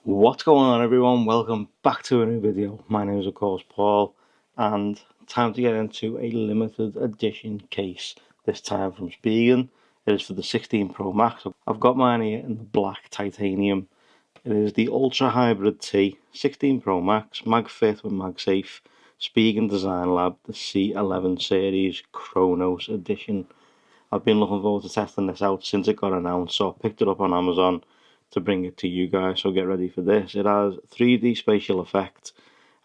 What's going on, everyone? Welcome back to a new video. My name is of course Paul, and time to get into a limited edition case, this time from Spigen. It is for the 16 Pro Max. I've got mine here in the black titanium. It is the Ultra Hybrid T 16 Pro Max, MagFit with MagSafe, Spigen Design Lab, the C11 Series Chronos Edition. I've been looking forward to testing this out since it got announced, so I picked it up on Amazon to bring it to you guys, so get ready for this. It has 3D spatial effect,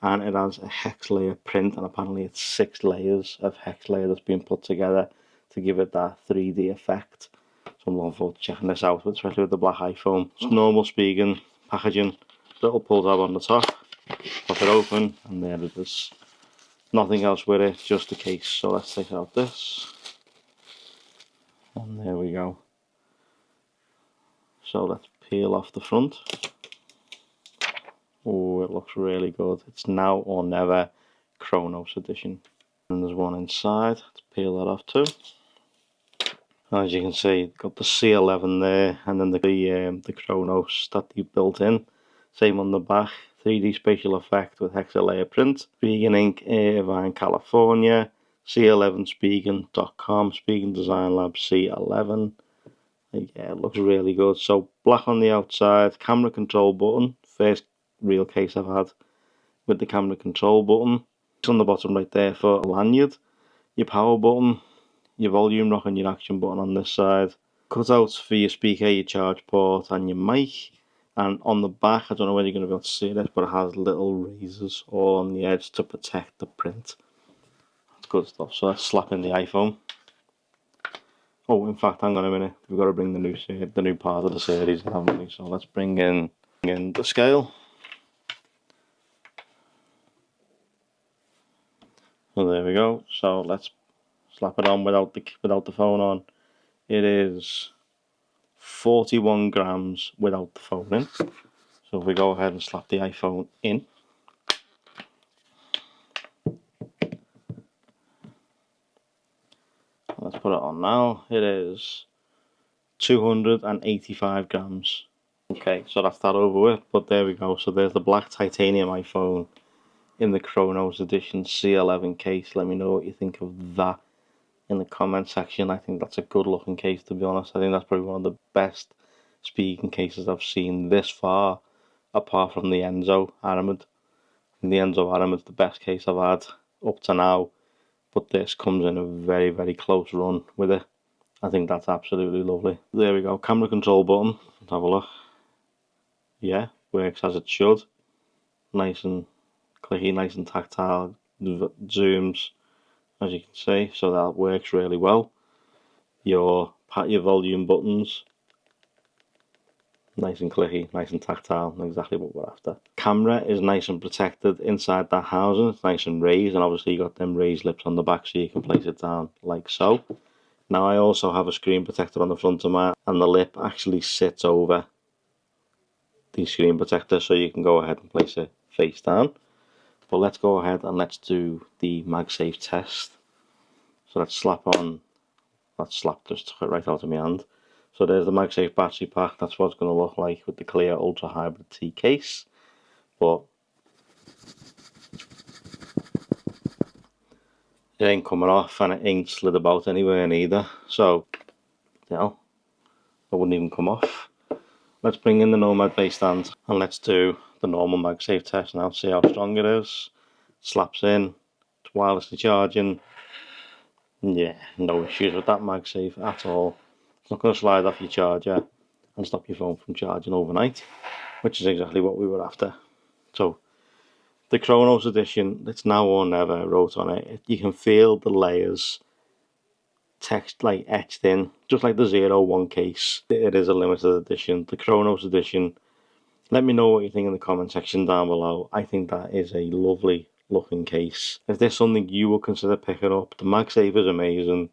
and it has a hex layer print, and apparently it's 6 layers of hex layer that's been put together to give it that 3D effect. So I'm looking forward to checking this out, especially with the black iPhone. It's normal Spigen packaging, little pull tab on the top, pop it open, and there it is. Nothing else with it, just a case. So let's take out this, and there we go. So let's peel off the front. Oh, it looks really good. It's now or never Chronos Edition. And there's one inside. Let's peel that off too. As you can see, got the C11 there, and then the Chronos that you built in. Same on the back. 3D spatial effect with hexalayer print. Spigen Inc. Irvine, California. C11Spigen.com. Spigen Design Lab C11. Yeah, it looks really good. So black on the outside, camera control button. First real case I've had with the camera control button. It's on the bottom right there for a lanyard. Your power button, your volume rock, and your action button on this side. Cutouts for your speaker, your charge port, and your mic. And on the back, I don't know whether you're going to be able to see this, but it has little razors all on the edge to protect the print. That's good stuff. So let's slap in the iPhone. Oh, in fact, hang on a minute. We've got to bring the new part of the series, haven't we? So let's bring in the scale. So there we go. So let's slap it on without the phone on. It is 41 grams without the phone in. So if we go ahead and slap the iPhone in. Let's put it on now. It is 285 grams. Okay, so that's that over with, but there we go. So there's the black titanium iPhone in the Chronos Edition C11 case. Let me know what you think of that in the comment section. I think that's a good looking case, to be honest. I think that's probably one of the best Spigen cases I've seen this far, apart from the Enzo Aramid. And the Enzo Aramid's the best case I've had up to now, but this comes in a very, very close run with it. I think that's absolutely lovely. There we go, camera control button. Let's have a look. Yeah, works as it should. Nice and clicky, nice and tactile. Zooms, as you can see, so that works really well. Your volume buttons, nice and clicky, nice and tactile, exactly what we're after. Camera is nice and protected inside that housing. It's nice and raised, and obviously you got them raised lips on the back, so you can place it down like so. Now I also have a screen protector on the front of mine, and the lip actually sits over the screen protector, so you can go ahead and place it face down. But let's go ahead and let's do the MagSafe test. So let's slap on, that slap just took it right out of my hand. So there's the MagSafe battery pack. That's what it's going to look like with the clear Ultra Hybrid T case. But it ain't coming off, and it ain't slid about anywhere neither. So, you know, it wouldn't even come off. Let's bring in the Nomad base stand and let's do the normal MagSafe test now. See how strong it is. Slaps in. It's wirelessly charging. Yeah, no issues with that MagSafe at all. It's not going to slide off your charger and stop your phone from charging overnight, which is exactly what we were after. So the Chronos Edition, it's now or never. I wrote on it. You can feel the layers text like etched in, just like the 01 case. It is a limited edition. The Chronos Edition. Let me know what you think in the comment section down below. I think that is a lovely looking case. If there's something you would consider picking up, the MagSafe is amazing.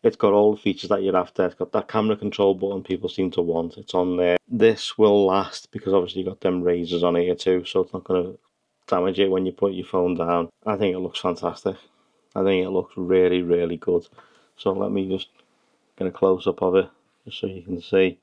It's got all the features that you're after. It's got that camera control button people seem to want. It's on there. This will last because obviously you got them razors on here too, so it's not going to damage it when you put your phone down. I think it looks fantastic. I think it looks really, really good. So let me just get a close up of it just so you can see.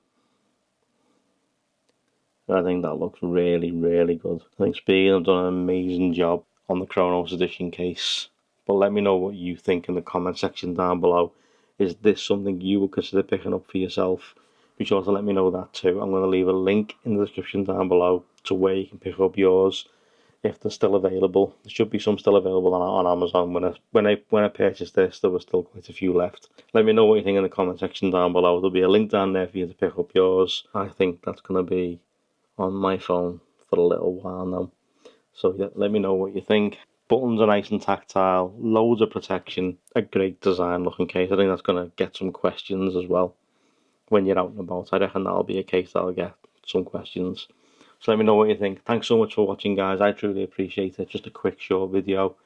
I think that looks really, really good. I think Spigen have done an amazing job on the Chronos Edition case. But let me know what you think in the comment section down below. Is this something you would consider picking up for yourself? Be sure to let me know that too. I'm going to leave a link in the description down below to where you can pick up yours if they're still available. There should be some still available on Amazon. When I purchased this, there were still quite a few left. Let me know what you think in the comment section down below. There'll be a link down there for you to pick up yours. I think that's going to be on my phone for a little while now. So yeah, let me know what you think. Buttons are nice and tactile, loads of protection, a great design looking case. I think that's going to get some questions as well when you're out and about. I reckon that'll be a case that'll get some questions. So let me know what you think. Thanks so much for watching, guys. I truly appreciate it. Just a quick short video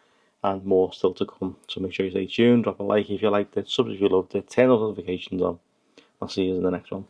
and more still to come. So make sure you stay tuned, drop a like if you liked it, sub if you loved it, turn those notifications on. I'll see you in the next one.